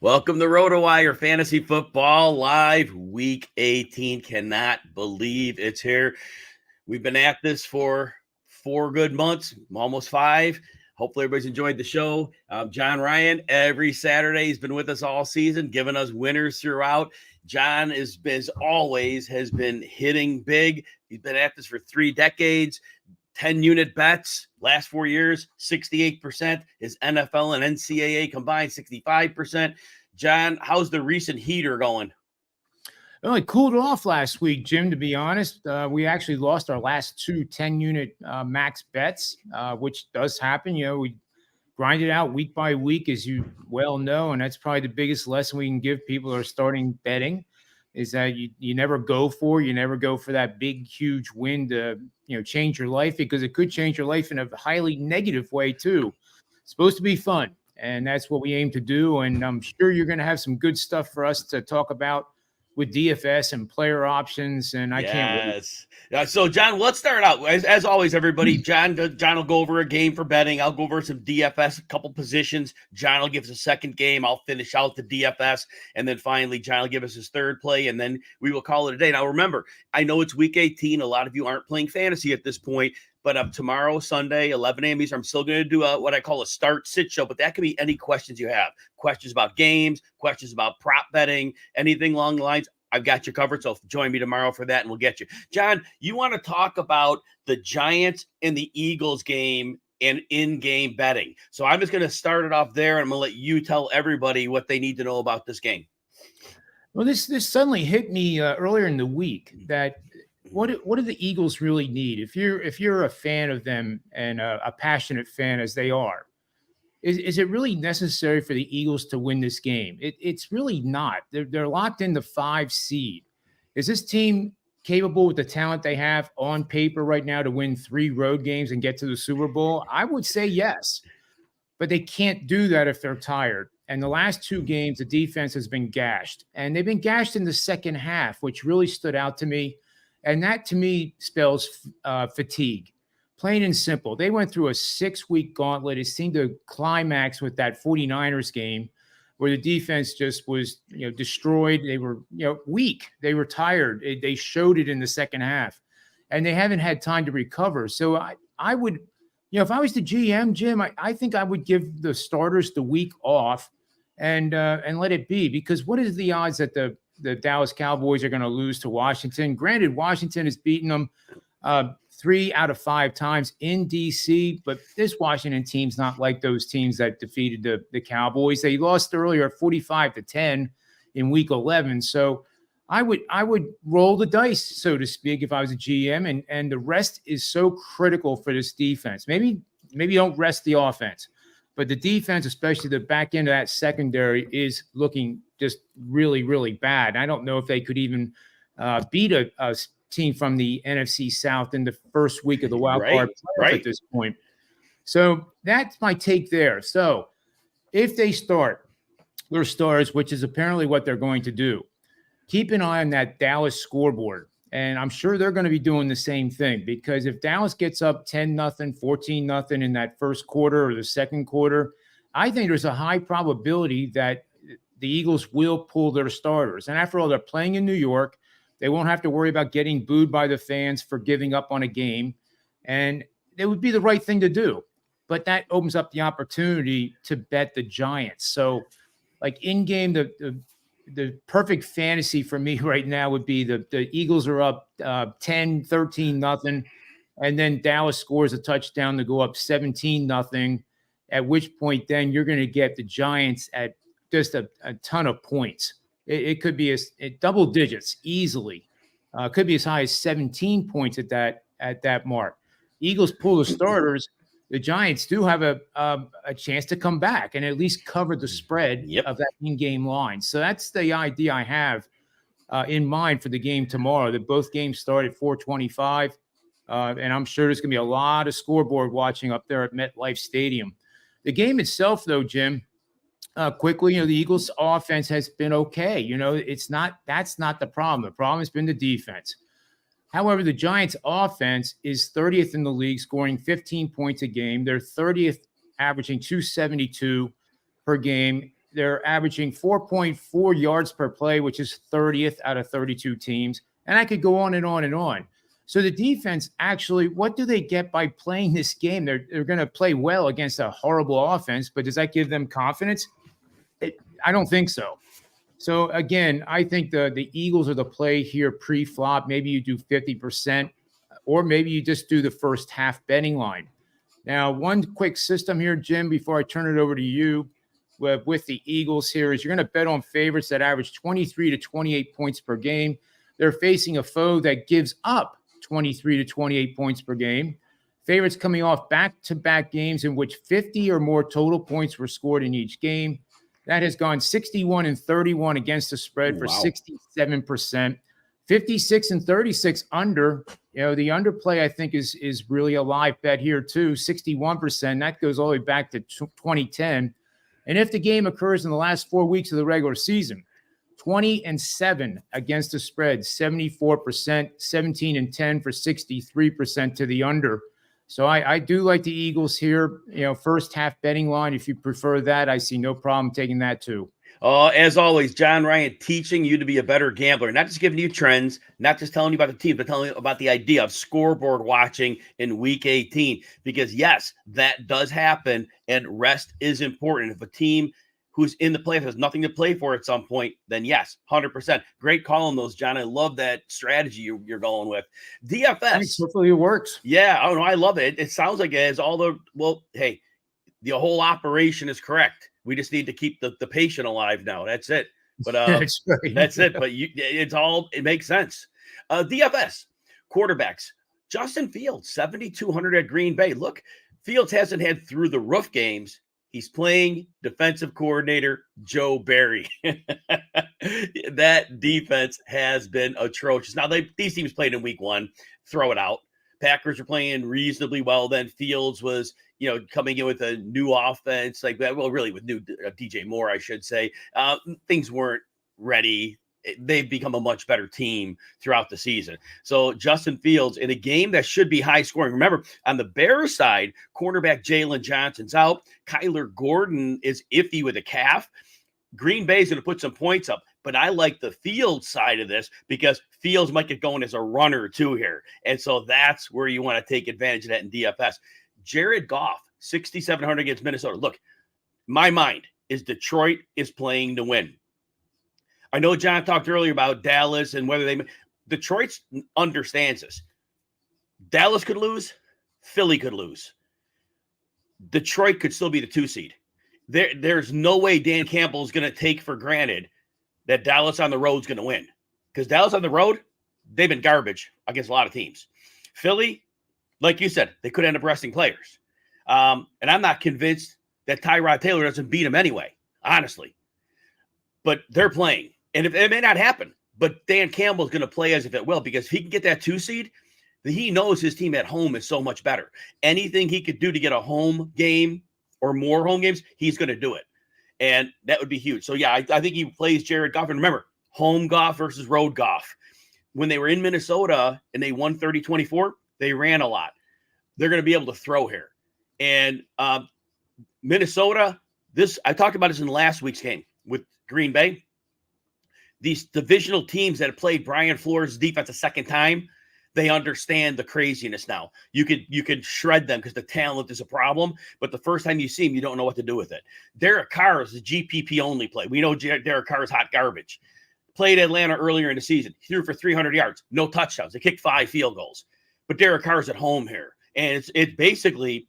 Welcome to Rotowire Fantasy Football Live Week 18. Cannot believe it's here. We've been at this for 4 good months, almost 5. Hopefully everybody's enjoyed the show. John Ryan, every Saturday, he's been with us all season, giving us winners throughout. John is, as always, has been hitting big. He's been at this for 3 decades. 10-unit bets, last 4 years, 68%. His NFL and NCAA combined, 65%. John, how's the recent heater going? Well, it cooled off last week, Jim, to be honest. We actually lost our last 2 10-unit max bets, which does happen. We grind it out week by week, as you well know, and that's probably the biggest lesson we can give people who are starting betting is that you never go for that big, huge win to change your life, because it could change your life in a highly negative way too. It's supposed to be fun, and that's what we aim to do. And I'm sure you're going to have some good stuff for us to talk about with DFS and player options, and I can't wait. So, John, let's start out. As always, everybody, John will go over a game for betting. I'll go over some DFS, a couple positions. John will give us a second game. I'll finish out the DFS, and then finally, John will give us his third play, and then we will call it a day. Now, remember, I know it's Week 18. A lot of you aren't playing fantasy at this point, but tomorrow, Sunday, 11 a.m. Eastern, I'm still going to do what I call a start-sit show, but that could be any questions you have. Questions about games, questions about prop betting, anything along the lines. I've got you covered, so join me tomorrow for that, and we'll get you. John, you want to talk about the Giants and the Eagles game and in-game betting. So I'm just going to start it off there, and I'm going to let you tell everybody what they need to know about this game. Well, this suddenly hit me earlier in the week that what do the Eagles really need? If you're a fan of them and a passionate fan as they are, is it really necessary for the Eagles to win this game? It's really not. They're locked in the 5 seed. Is this team capable with the talent they have on paper right now to win 3 road games and get to the Super Bowl? I would say yes, but they can't do that if they're tired. And the last 2 games, the defense has been gashed, and they've been gashed in the second half, which really stood out to me. And that, to me, spells fatigue. Plain and simple. They went through a 6-week gauntlet. It seemed to climax with that 49ers game where the defense just was, destroyed. They were, weak. They were tired. They showed it in the second half, and they haven't had time to recover. So I would, if I was the GM, Jim, I think I would give the starters the week off and let it be, because what is the odds that the Dallas Cowboys are going to lose to Washington? Granted, Washington has beaten them 3 out of 5 times in D.C., but this Washington team's not like those teams that defeated the Cowboys. They lost earlier at 45-10 in Week 11. So I would roll the dice, so to speak, if I was a GM, and the rest is so critical for this defense. Maybe don't rest the offense, but the defense, especially the back end of that secondary, is looking just really, really bad. I don't know if they could even beat a team from the NFC South in the first week of the wild card playoff at this point. So that's my take there. So if they start their stars, which is apparently what they're going to do, keep an eye on that Dallas scoreboard. And I'm sure they're going to be doing the same thing, because if Dallas gets up 10-0, 14-0 in that first quarter or the second quarter, I think there's a high probability that the Eagles will pull their starters. And after all, they're playing in New York. They won't have to worry about getting booed by the fans for giving up on a game. And it would be the right thing to do. But that opens up the opportunity to bet the Giants. So, like in-game, the perfect fantasy for me right now would be the Eagles are up 10-13-0, and then Dallas scores a touchdown to go up 17-0, at which point then you're going to get the Giants at just a ton of points. It could be double digits easily. Could be as high as 17 points at that mark. Eagles pull the starters. The Giants do have a chance to come back and at least cover the spread of that in-game line. So that's the idea I have in mind for the game tomorrow. That both games start at 4:25, and I'm sure there's going to be a lot of scoreboard watching up there at MetLife Stadium. The game itself, though, Jim. Quickly, the Eagles' offense has been okay. That's not the problem. The problem has been the defense. However, the Giants' offense is 30th in the league, scoring 15 points a game. They're 30th, averaging 272 per game. They're averaging 4.4 yards per play, which is 30th out of 32 teams. And I could go on and on and on. So the defense actually, what do they get by playing this game? They're going to play well against a horrible offense, but does that give them confidence? I don't think so. So again, I think the Eagles are the play here pre-flop. Maybe you do 50%, or maybe you just do the first half betting line. Now, one quick system here, Jim, before I turn it over to you with the Eagles here is you're going to bet on favorites that average 23 to 28 points per game. They're facing a foe that gives up 23 to 28 points per game. Favorites coming off back-to-back games in which 50 or more total points were scored in each game. That has gone 61 and 31 against the spread for 67%. 56 and 36 under. You know, the underplay, I think, is really a live bet here, too. 61%. That goes all the way back to 2010. And if the game occurs in the last 4 weeks of the regular season, 20 and 7 against the spread, 74%, 17 and 10 for 63% to the under. So I do like the Eagles here. You know, first half betting line. If you prefer that, I see no problem taking that too. As always, John Ryan teaching you to be a better gambler, not just giving you trends, not just telling you about the team, but telling you about the idea of scoreboard watching in week 18. Because yes, that does happen, and rest is important. If a team who's in the playoffs has nothing to play for at some point, then yes, 100%. Great call on those, John. I love that strategy you're going with. DFS. Thanks. Hopefully it works. Yeah, I don't know. I love it. It sounds like it has all the, well, hey, the whole operation is correct. We just need to keep the patient alive now. That's it. But That's right. that's it. But it makes sense. DFS, quarterbacks. Justin Fields, 7,200 at Green Bay. Look, Fields hasn't had through the roof games. He's playing defensive coordinator Joe Barry. That defense has been atrocious. Now, these teams played in week 1. Throw it out. Packers are playing reasonably well. Then Fields was, coming in with a new offense like that. Well, really with new DJ Moore, I should say. Things weren't ready. They've become a much better team throughout the season. So Justin Fields in a game that should be high scoring. Remember, on the Bears side, cornerback Jalen Johnson's out. Kyler Gordon is iffy with a calf. Green Bay's going to put some points up, but I like the Fields side of this because Fields might get going as a runner too here. And so that's where you want to take advantage of that in DFS. Jared Goff, 6,700 against Minnesota. Look, my mind is Detroit is playing to win. I know John talked earlier about Dallas and whether Detroit understands this. Dallas could lose. Philly could lose. Detroit could still be the 2 seed. There's no way Dan Campbell is going to take for granted that Dallas on the road is going to win. Because Dallas on the road, they've been garbage against a lot of teams. Philly, like you said, they could end up resting players. And I'm not convinced that Tyrod Taylor doesn't beat him anyway, honestly. But they're playing. And it may not happen, but Dan Campbell's going to play as if it will, because if he can get that 2 seed, he knows his team at home is so much better. Anything he could do to get a home game or more home games, he's going to do it. And that would be huge. So, yeah, I think he plays Jared Goff. And remember, home Goff versus road Goff. When they were in Minnesota and they won 30-24, they ran a lot. They're going to be able to throw here. And Minnesota, I talked about this in last week's game with Green Bay. These divisional teams that have played Brian Flores' defense a second time, they understand the craziness now. You could shred them because the talent is a problem, but the first time you see him, you don't know what to do with it. Derek Carr is a GPP only play. We know Derek Carr is hot garbage. Played Atlanta earlier in the season. He threw for 300 yards, no touchdowns. They kicked 5 field goals. But Derek Carr's at home here. And it's basically,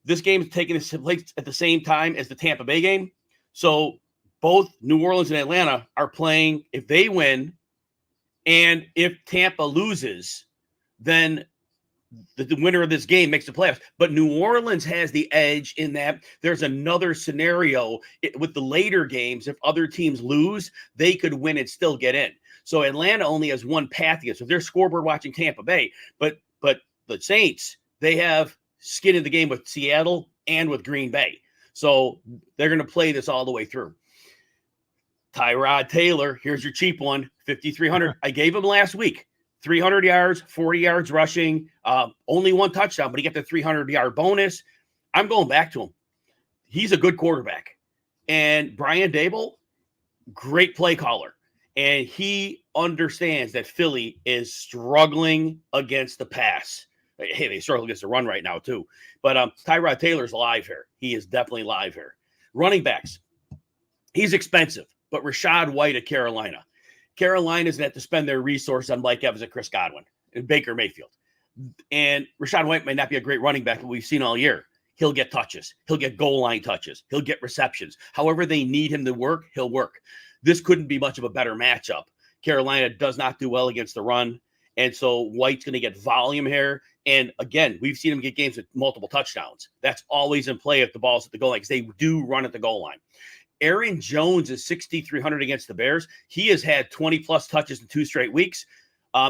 this game is taking place at the same time as the Tampa Bay game. So both New Orleans and Atlanta are playing. If they win, and if Tampa loses, then the winner of this game makes the playoffs. But New Orleans has the edge in that there's another scenario with the later games. If other teams lose, they could win and still get in. So Atlanta only has one path to get. So they're scoreboard watching Tampa Bay. But the Saints, they have skin in the game with Seattle and with Green Bay. So they're going to play this all the way through. Tyrod Taylor, here's your cheap one, 5,300. I gave him last week. 300 yards, 40 yards rushing, only 1 touchdown, but he got the 300-yard bonus. I'm going back to him. He's a good quarterback. And Brian Dable, great play caller. And he understands that Philly is struggling against the pass. Hey, they struggle against the run right now, too. But Tyrod Taylor's live here. He is definitely live here. Running backs, he's expensive, but Rachaad White at Carolina. Carolina's going to have to spend their resources on Mike Evans and Chris Godwin and Baker Mayfield. And Rachaad White may not be a great running back, but we've seen all year. He'll get touches. He'll get goal line touches. He'll get receptions. However they need him to work, he'll work. This couldn't be much of a better matchup. Carolina does not do well against the run, and so White's going to get volume here. And again, we've seen him get games with multiple touchdowns. That's always in play if the ball's at the goal line because they do run at the goal line. Aaron Jones is 6,300 against the Bears. He has had 20-plus touches in 2 straight weeks.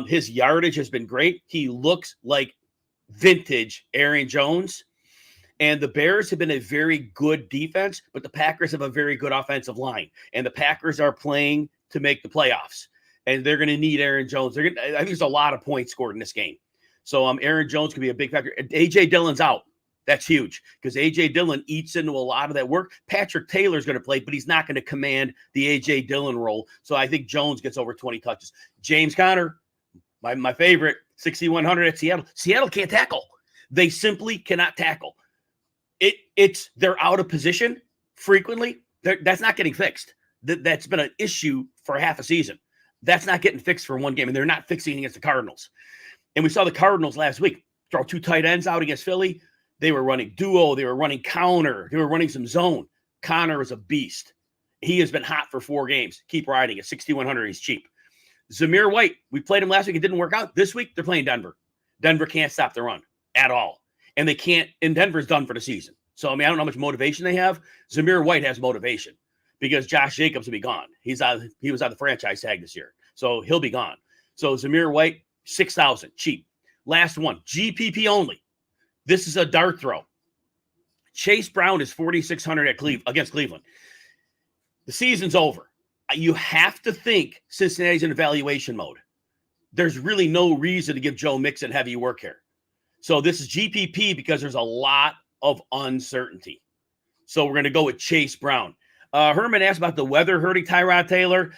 His yardage has been great. He looks like vintage Aaron Jones. And the Bears have been a very good defense, but the Packers have a very good offensive line. And the Packers are playing to make the playoffs. And they're going to need Aaron Jones. I think there's a lot of points scored in this game. So Aaron Jones could be a big factor. A.J. Dillon's out. That's huge because A.J. Dillon eats into a lot of that work. Patrick Taylor's going to play, but he's not going to command the A.J. Dillon role. So I think Jones gets over 20 touches. James Conner, my favorite, 6,100 at Seattle. Seattle can't tackle. They simply cannot tackle. They're out of position frequently. That's not getting fixed. That's been an issue for half a season. That's not getting fixed for one game, and they're not fixing it against the Cardinals. And we saw the Cardinals last week throw 2 tight ends out against Philly. They were running duo. They were running counter. They were running some zone. Connor is a beast. He has been hot for 4 games. Keep riding at 6,100. He's cheap. Zamir White, we played him last week. It didn't work out. This week, they're playing Denver. Denver can't stop the run at all. And they can't, and Denver's done for the season. So, I mean, I don't know how much motivation they have. Zamir White has motivation because Josh Jacobs will be gone. He was out of the franchise tag this year. So he'll be gone. So Zamir White, 6,000, cheap. Last one, GPP only. This is a dart throw. Chase Brown is 4,600 against Cleveland. The season's over. You have to think Cincinnati's in evaluation mode. There's really no reason to give Joe Mixon heavy work here. So this is GPP because there's a lot of uncertainty. So we're going to go with Chase Brown. Herman asked about the weather hurting Tyrod Taylor.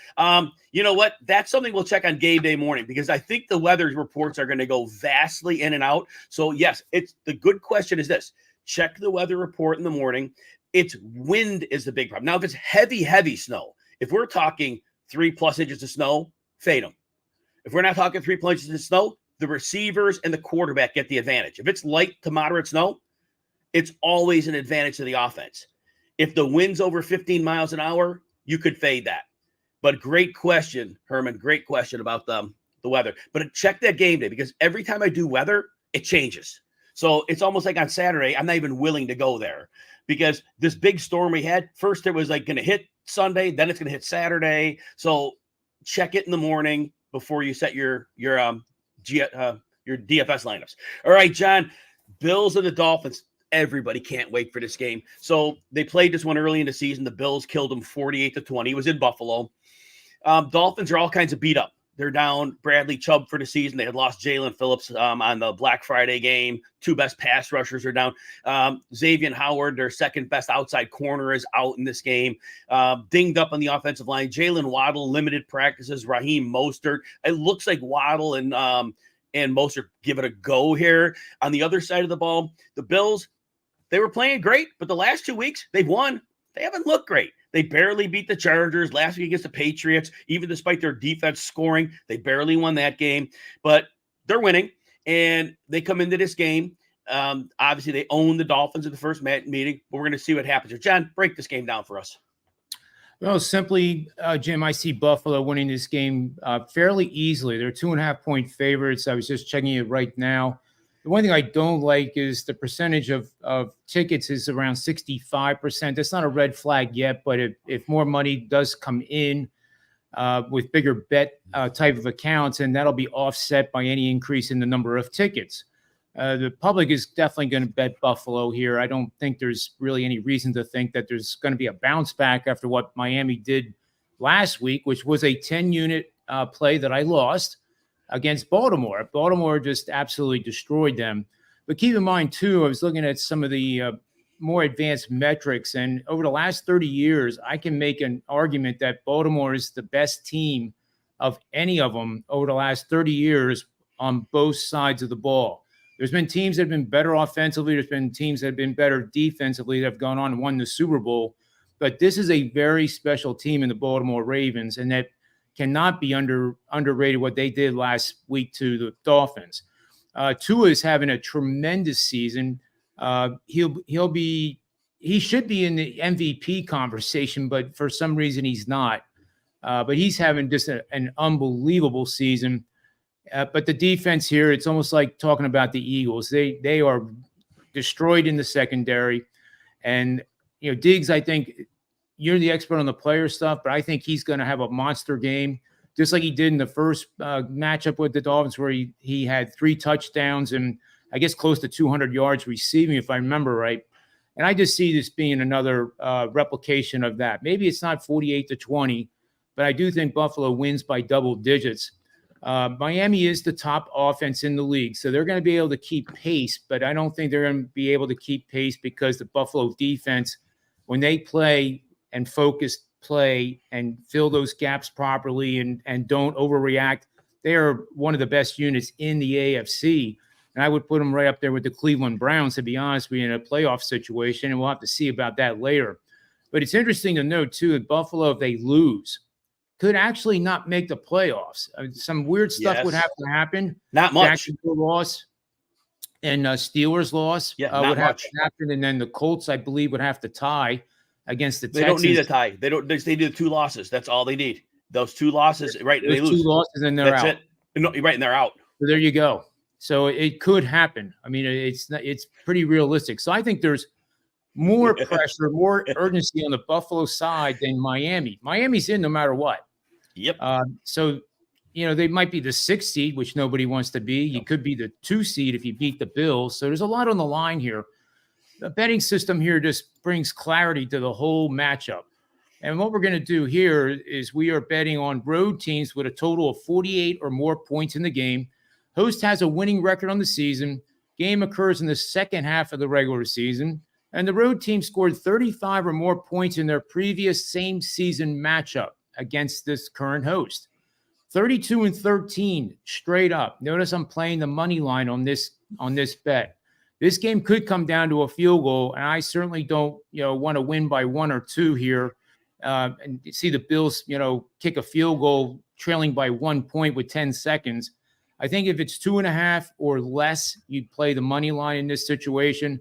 You know what? That's something we'll check on game day morning because I think the weather reports are going to go vastly in and out. So yes, the good question is this. Check the weather report in the morning. It's wind is the big problem. Now, if it's heavy snow, if we're talking 3+ inches of snow, fade them. If we're not talking 3+ inches of snow, the receivers and the quarterback get the advantage. If it's light to moderate snow, it's always an advantage to the offense. If the wind's over 15 miles an hour, you could fade that. But great question, Herman. Great question about the weather. But check that game day because every time I do weather, it changes. So it's almost like on Saturday, I'm not even willing to go there because this big storm we had, first it was like going to hit Sunday, then it's going to hit Saturday. So check it in the morning before you set your DFS lineups. All right, John, Bills and the Dolphins. Everybody can't wait for this game. So they played this one early in the season. The Bills killed them 48-20. It was in Buffalo. Dolphins are all kinds of beat up. They're down Bradley Chubb for the season. They had lost Jalen Phillips on the Black Friday game. 2 best pass rushers are down. Xavier Howard, their second best outside corner, is out in this game. Dinged up on the offensive line. Jalen Waddle, limited practices. Raheem Mostert. It looks like Waddle and Mostert give it a go here. On the other side of the ball, the Bills, they were playing great, but the last 2 weeks, they've won. They haven't looked great. They barely beat the Chargers last week against the Patriots. Even despite their defense scoring, they barely won that game. But they're winning, and they come into this game. Obviously, they own the Dolphins in the first meeting, but we're going to see what happens here. John, break this game down for us. Well, simply, Jim, I see Buffalo winning this game fairly easily. They're 2.5-point favorites. I was just checking it right now. The one thing I don't like is the percentage of tickets is around 65%. That's not a red flag yet, but if more money does come in with bigger bet type of accounts, and that'll be offset by any increase in the number of tickets. The public is definitely going to bet Buffalo here. I don't think there's really any reason to think that there's going to be a bounce back after what Miami did last week, which was a 10-unit play that I lost against Baltimore. Baltimore just absolutely destroyed them. But keep in mind, too, I was looking at some of the more advanced metrics. And over the last 30 years, I can make an argument that Baltimore is the best team of any of them over the last 30 years on both sides of the ball. There's been teams that have been better offensively. There's been teams that have been better defensively that have gone on and won the Super Bowl. But this is a very special team in the Baltimore Ravens, and that cannot be underrated what they did last week to the Dolphins. Tua is having a tremendous season. He should be in the MVP conversation, but for some reason he's not. But he's having just an unbelievable season. But the defense here, it's almost like talking about the Eagles. They are destroyed in the secondary. And, Diggs, I think you're the expert on the player stuff, but I think he's going to have a monster game, just like he did in the first matchup with the Dolphins, where he had 3 touchdowns and I guess close to 200 yards receiving, if I remember right. And I just see this being another replication of that. Maybe it's not 48-20, but I do think Buffalo wins by double digits. Miami is the top offense in the league, so they're going to be able to keep pace, but I don't think they're going to be able to keep pace because the Buffalo defense, when they play and focus play and fill those gaps properly and don't overreact, they are one of the best units in the AFC. And I would put them right up there with the Cleveland Browns, to be honest with you, in a playoff situation, and we'll have to see about that later. But it's interesting to note, too, that Buffalo, if they lose, could actually not make the playoffs. Some weird stuff would have to happen. Not much. Jacksonville loss and Steelers loss would have to happen. And then the Colts, I believe, would have to tie against the Texans. They don't need a tie. They need 2 losses. That's all they need. Those 2 losses, right? They lose 2 losses and they're out. That's it. No, right, and they're out. So there you go. So it could happen. I mean, it's pretty realistic. So I think there's more pressure, more urgency on the Buffalo side than Miami. Miami's in no matter what. Yep. So, they might be the 6th seed, which nobody wants to be. You could be the 2 seed if you beat the Bills. So there's a lot on the line here. The betting system here just brings clarity to the whole matchup. And what we're going to do here is we are betting on road teams with a total of 48 or more points in the game. Host has a winning record on the season. Game occurs in the second half of the regular season. And the road team scored 35 or more points in their previous same season matchup against this current host. 32-13 straight up. Notice I'm playing the money line on this bet. This game could come down to a field goal, and I certainly don't, want to win by 1 or 2 here. And see the Bills, kick a field goal trailing by 1 point with 10 seconds. I think if it's 2.5 or less, you'd play the money line in this situation.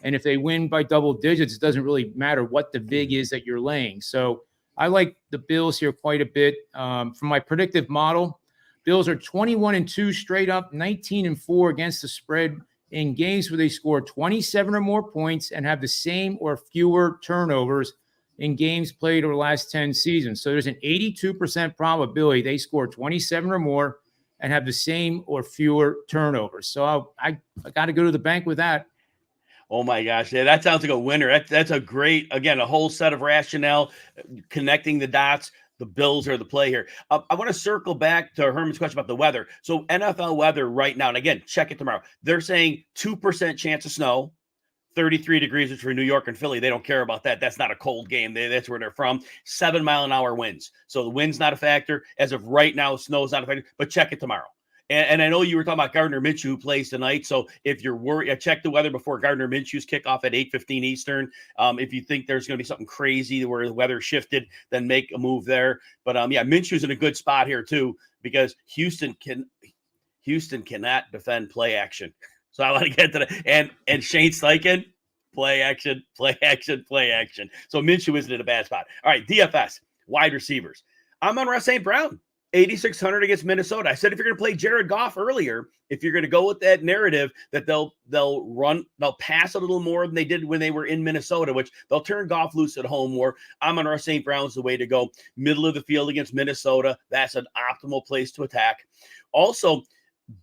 And if they win by double digits, it doesn't really matter what the vig is that you're laying. So I like the Bills here quite a bit. From my predictive model, Bills are 21-2 straight up, 19-4 against the spread in games where they score 27 or more points and have the same or fewer turnovers in games played over the last 10 seasons. So there's an 82% probability they score 27 or more and have the same or fewer turnovers. So I got to go to the bank with that. Oh my gosh, yeah, that sounds like a winner. That's a great, again, a whole set of rationale, connecting the dots. The Bills are the play here. I want to circle back to Herman's question about the weather. So NFL weather right now, and again, check it tomorrow. They're saying 2% chance of snow, 33 degrees, which for New York and Philly, they don't care about that. That's not a cold game. That's where they're from. 7-mile-an-hour winds. So the wind's not a factor. As of right now, snow is not a factor, but check it tomorrow. And I know you were talking about Gardner Minshew, who plays tonight. So if you're worried, check the weather before Gardner Minshew's kickoff at 8:15 Eastern. If you think there's going to be something crazy where the weather shifted, then make a move there. But Minshew's in a good spot here too, because Houston cannot defend play action. So I want to get to that. And Shane Steichen, play action. So Minshew isn't in a bad spot. All right, DFS, wide receivers. I'm on Russ St. Brown. 8,600 against Minnesota. I said if you're going to play Jared Goff earlier, if you're going to go with that narrative that they'll pass a little more than they did when they were in Minnesota, which they'll turn Goff loose at home more. I'm on our St. Brown's the way to go. Middle of the field against Minnesota. That's an optimal place to attack. Also,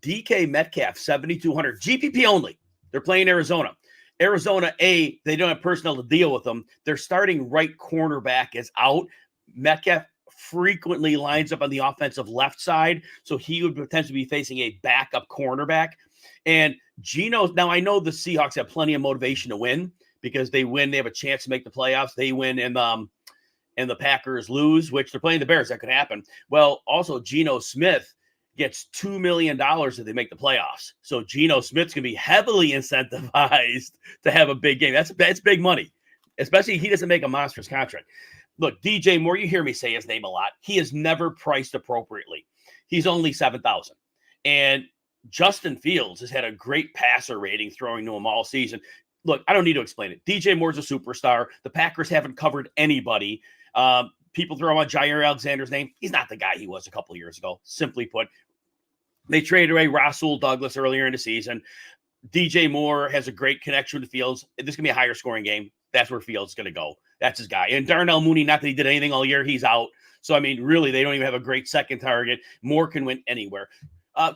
DK Metcalf, 7,200. GPP only. They're playing Arizona. Arizona, they don't have personnel to deal with them. Their starting right cornerback is out. Metcalf frequently lines up on the offensive left side, so he would potentially be facing a backup cornerback. And Geno, now I know the Seahawks have plenty of motivation to win, because they win, they have a chance to make the playoffs. They win, and the Packers lose, which they're playing the Bears. That could happen. Well, also Geno Smith gets $2 million if they make the playoffs. So Geno Smith's going to be heavily incentivized to have a big game. That's big money, especially if he doesn't make a monstrous contract. Look, DJ Moore, you hear me say his name a lot. He is never priced appropriately. He's only $7,000. And Justin Fields has had a great passer rating throwing to him all season. Look, I don't need to explain it. DJ Moore's a superstar. The Packers haven't covered anybody. People throw out Jair Alexander's name. He's not the guy he was a couple of years ago, simply put. They traded away Rasul Douglas earlier in the season. DJ Moore has a great connection with Fields. This is going to be a higher scoring game. That's where Fields is going to go. That's his guy. And Darnell Mooney, not that he did anything all year, he's out. So, I mean, really, they don't even have a great second target. Moore can win anywhere.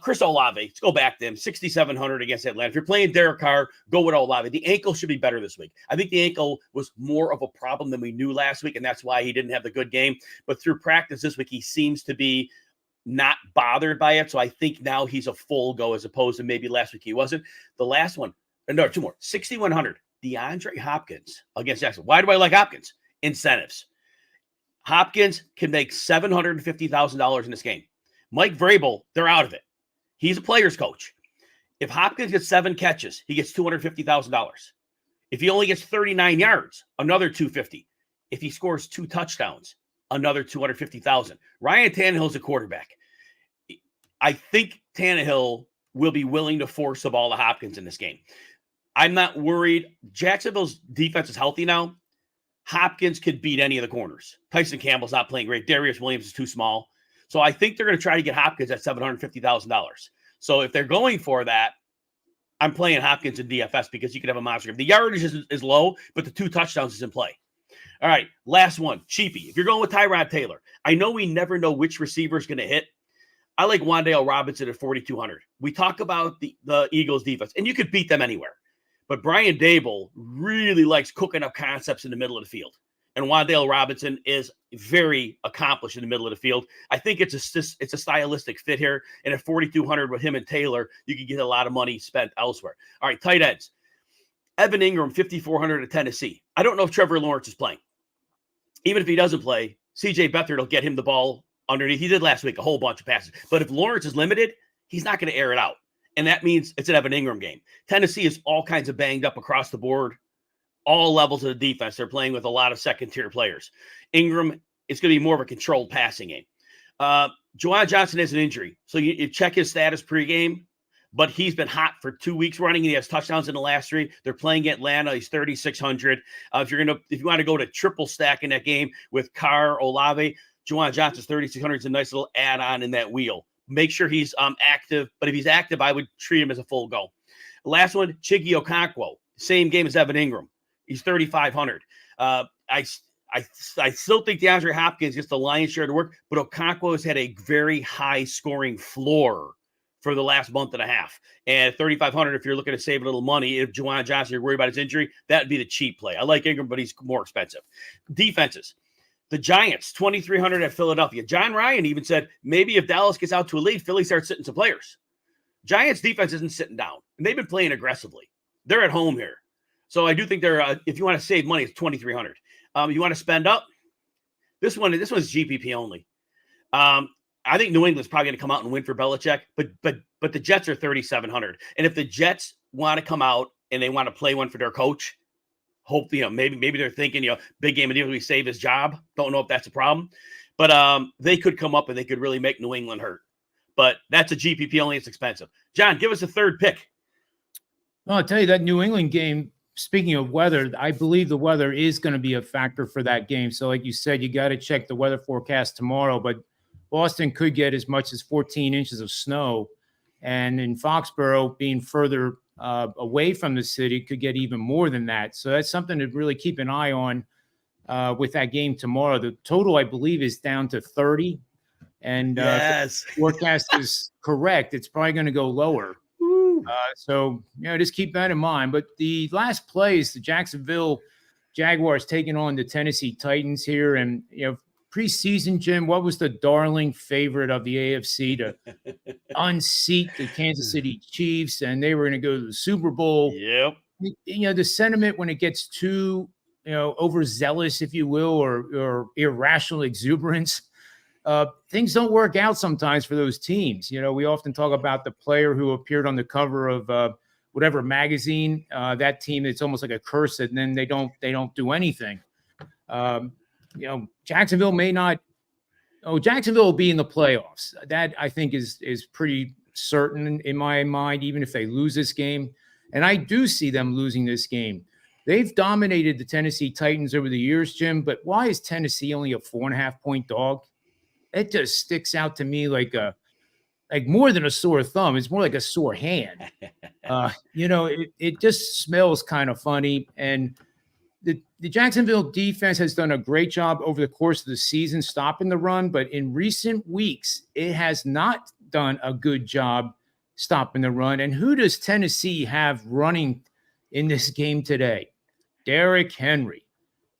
Chris Olave, let's go back to him. 6,700 against Atlanta. If you're playing Derek Carr, go with Olave. The ankle should be better this week. I think the ankle was more of a problem than we knew last week, and that's why he didn't have the good game. But through practice this week, he seems to be not bothered by it. So I think now he's a full go as opposed to maybe last week he wasn't. The last one, no, two more. 6,100. DeAndre Hopkins against Jackson. Why do I like Hopkins? Incentives. Hopkins can make $750,000 in this game. Mike Vrabel, they're out of it. He's a player's coach. If Hopkins gets 7 catches, he gets $250,000. If he only gets 39 yards, another $250,000. If he scores 2 touchdowns, another $250,000. Ryan Tannehill's a quarterback. I think Tannehill will be willing to force the ball to Hopkins in this game. I'm not worried. Jacksonville's defense is healthy now. Hopkins could beat any of the corners. Tyson Campbell's not playing great. Darius Williams is too small. So I think they're going to try to get Hopkins at $750,000. So if they're going for that, I'm playing Hopkins in DFS because you could have a monster game. The yardage is low, but the 2 touchdowns is in play. All right, last one, cheapie. If you're going with Tyrod Taylor, I know we never know which receiver is going to hit. I like Wan'Dale Robinson at 4,200. We talk about the Eagles defense, and you could beat them anywhere. But Brian Dable really likes cooking up concepts in the middle of the field. And Wan'Dale Robinson is very accomplished in the middle of the field. I think it's a stylistic fit here. And at 4,200 with him and Taylor, you can get a lot of money spent elsewhere. All right, tight ends. Evan Ingram, 5,400 at Tennessee. I don't know if Trevor Lawrence is playing. Even if he doesn't play, C.J. Beathard will get him the ball underneath. He did last week, a whole bunch of passes. But if Lawrence is limited, he's not going to air it out. And that means it's an Evan Ingram game. Tennessee is all kinds of banged up across the board, all levels of the defense. They're playing with a lot of second-tier players. Ingram, it's going to be more of a controlled passing game. Juwan Johnson has an injury. So you check his status pregame, but he's been hot for 2 weeks running. He has touchdowns in the last 3. They're playing Atlanta. He's 3,600. If you want to go to triple stack in that game with Carr, Olave, Juwan Johnson's 3,600 is a nice little add-on in that wheel. Make sure he's active, but if he's active, I would treat him as a full go. Last one, Chiggy Okonkwo, same game as Evan Ingram. He's 3,500. I still think DeAndre Hopkins gets the lion's share of the work, but Okonkwo has had a very high scoring floor for the last month and a half. And at 3,500, if you're looking to save a little money, if Juwan Johnson, you're worried about his injury, that'd be the cheap play. I like Ingram, but he's more expensive. Defenses. The Giants, 2,300 at Philadelphia. John Ryan even said, maybe if Dallas gets out to a lead, Philly starts sitting some players. Giants defense isn't sitting down, and they've been playing aggressively. They're at home here. So I do think they're, if you want to save money, it's 2,300. You want to spend up? This one's GPP only. I think New England's probably going to come out and win for Belichick, but the Jets are 3,700. And if the Jets want to come out and they want to play one for their coach, hope, maybe they're thinking, big game of deal, we save his job. Don't know if that's a problem, but they could come up and they could really make New England hurt. But that's a GPP only. It's expensive. John, give us a third pick. Well, I'll tell you that New England game, speaking of weather, I believe the weather is going to be a factor for that game. So like you said, you got to check the weather forecast tomorrow, but Boston could get as much as 14 inches of snow. And in Foxborough, being further away from the city, could get even more than that. So that's something to really keep an eye on with that game tomorrow. The total, I believe, is down to 30. And yes, if the forecast is correct, it's probably going to go lower. So, just keep that in mind. But the last play is the Jacksonville Jaguars taking on the Tennessee Titans here. And, preseason, Jim, what was the darling favorite of the AFC to unseat the Kansas City Chiefs? And they were going to go to the Super Bowl. Yep. The sentiment when it gets too, overzealous, if you will, or irrational exuberance, things don't work out sometimes for those teams. We often talk about the player who appeared on the cover of whatever magazine, that team. It's almost like a curse, and then they don't do anything. Jacksonville may not. Oh, Jacksonville will be in the playoffs. That I think is pretty certain in my mind, even if they lose this game. And I do see them losing this game. They've dominated the Tennessee Titans over the years, Jim. But why is Tennessee only a 4.5-point dog? It just sticks out to me like more than a sore thumb. It's more like a sore hand. It just smells kind of funny. And the Jacksonville defense has done a great job over the course of the season stopping the run, but in recent weeks, it has not done a good job stopping the run. And who does Tennessee have running in this game today? Derrick Henry.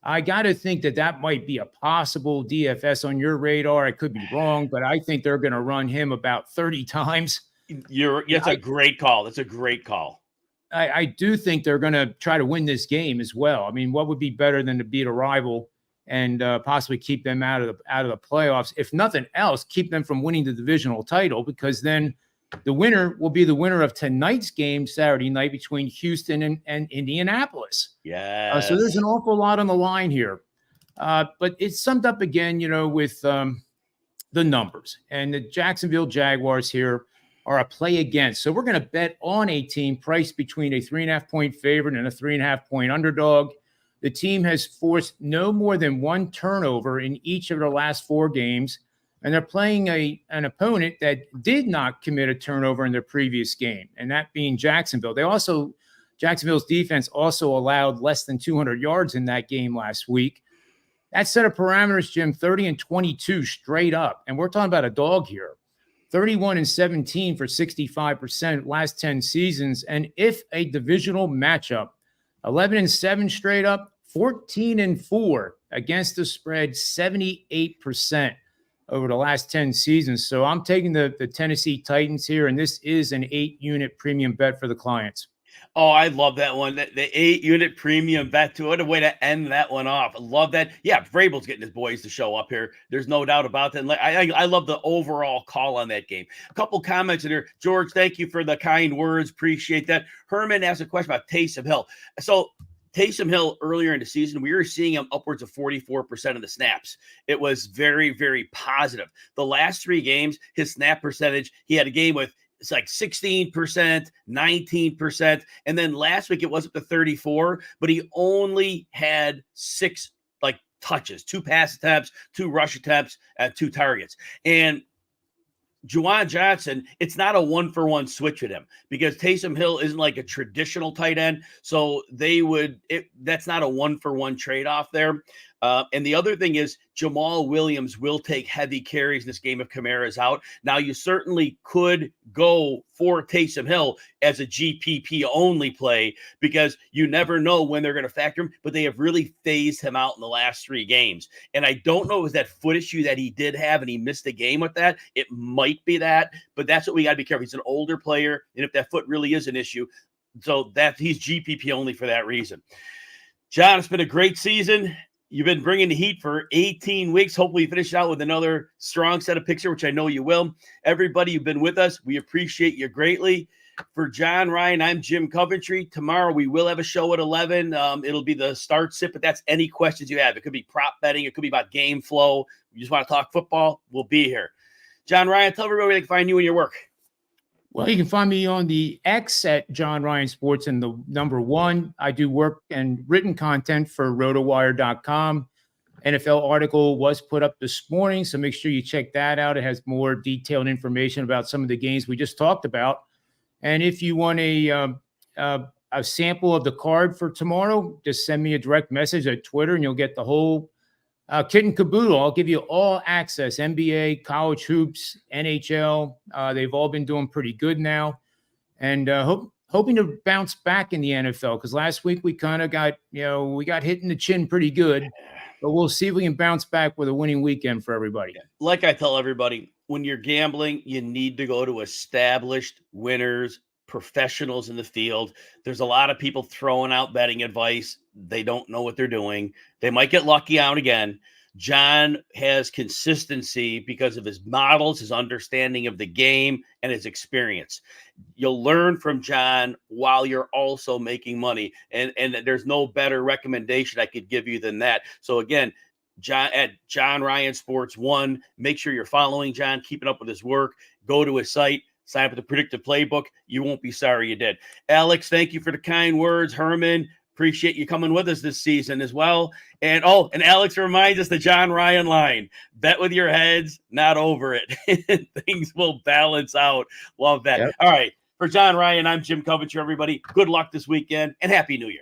I got to think that might be a possible DFS on your radar. I could be wrong, but I think they're going to run him about 30 times. That's a great call. That's a great call. I do think they're going to try to win this game as well. I mean, what would be better than to beat a rival and possibly keep them out of the playoffs? If nothing else, keep them from winning the divisional title, because then the winner will be the winner of tonight's game Saturday night between Houston and Indianapolis. Yeah. So there's an awful lot on the line here. But it's summed up again, with the numbers. And the Jacksonville Jaguars here are a play against. So we're going to bet on a team priced between a 3.5-point favorite and a 3.5-point underdog. The team has forced no more than one turnover in each of their last 4 games, and they're playing an opponent that did not commit a turnover in their previous game, and that being Jacksonville. Jacksonville's defense also allowed less than 200 yards in that game last week. That set of parameters, Jim, 30-22 straight up, and we're talking about a dog here. 31-17 for 65% last 10 seasons. And if a divisional matchup, 11-7 straight up, 14-4 against the spread, 78% over the last 10 seasons. So I'm taking the Tennessee Titans here, and this is an 8-unit premium bet for the clients. Oh, I love that one. The 8-unit premium bet. What a way to end that one off. I love that. Yeah, Vrabel's getting his boys to show up here. There's no doubt about that. And I love the overall call on that game. A couple comments in here. George, thank you for the kind words. Appreciate that. Herman asked a question about Taysom Hill. So Taysom Hill earlier in the season, we were seeing him upwards of 44% of the snaps. It was very, very positive. The last 3 games, his snap percentage, he had a game with it's like 16%, 19%. And then last week it was up to 34, but he only had 6 touches, 2 pass attempts, 2 rush attempts, 2 targets. And Juwan Johnson, it's not a 1-for-1 switch with him because Taysom Hill isn't like a traditional tight end. So that's not a 1-for-1 trade-off there. And the other thing is Jamal Williams will take heavy carries in this game if Kamara's out. Now, you certainly could go for Taysom Hill as a GPP only play because you never know when they're going to factor him, but they have really phased him out in the last 3 games. And I don't know if it was that foot issue that he did have and he missed a game with that. It might be that, but that's what we got to be careful. He's an older player, and if that foot really is an issue, so that he's GPP only for that reason. John, it's been a great season. You've been bringing the heat for 18 weeks. Hopefully you finish out with another strong set of picks here, which I know you will. Everybody who's been with us, we appreciate you greatly. For John Ryan, I'm Jim Coventry. Tomorrow we will have a show at 11. It'll be the start sit, but that's any questions you have. It could be prop betting. It could be about game flow. You just want to talk football, we'll be here. John Ryan, tell everybody where they can find you and your work. Well, you can find me on the X at John Ryan Sports and the number 1. I do work and written content for Rotowire.com. NFL article was put up this morning, so make sure you check that out. It has more detailed information about some of the games we just talked about. And if you want a sample of the card for tomorrow, just send me a direct message at Twitter, and you'll get the whole kit and caboodle. I'll give you all access, NBA, college hoops, NHL. They've all been doing pretty good now. And hoping to bounce back in the NFL because last week we kind of got, we got hit in the chin pretty good. But we'll see if we can bounce back with a winning weekend for everybody. Like I tell everybody, when you're gambling, you need to go to established winners professionals in the field. There's a lot of people throwing out betting advice. They don't know what they're doing. They might get lucky out again. John has consistency because of his models, his understanding of the game, and his experience. You'll learn from John while you're also making money. And there's no better recommendation I could give you than that. So again, John at John Ryan Sports 1. Make sure you're following John, keeping up with his work. Go to his site, sign up for the Predictive Playbook. You won't be sorry you did. Alex, thank you for the kind words. Herman, appreciate you coming with us this season as well. And Alex reminds us the John Ryan line: bet with your heads, not over it. Things will balance out. Love that. Yep. All right. For John Ryan, I'm Jim Coventry, everybody. Good luck this weekend and Happy New Year.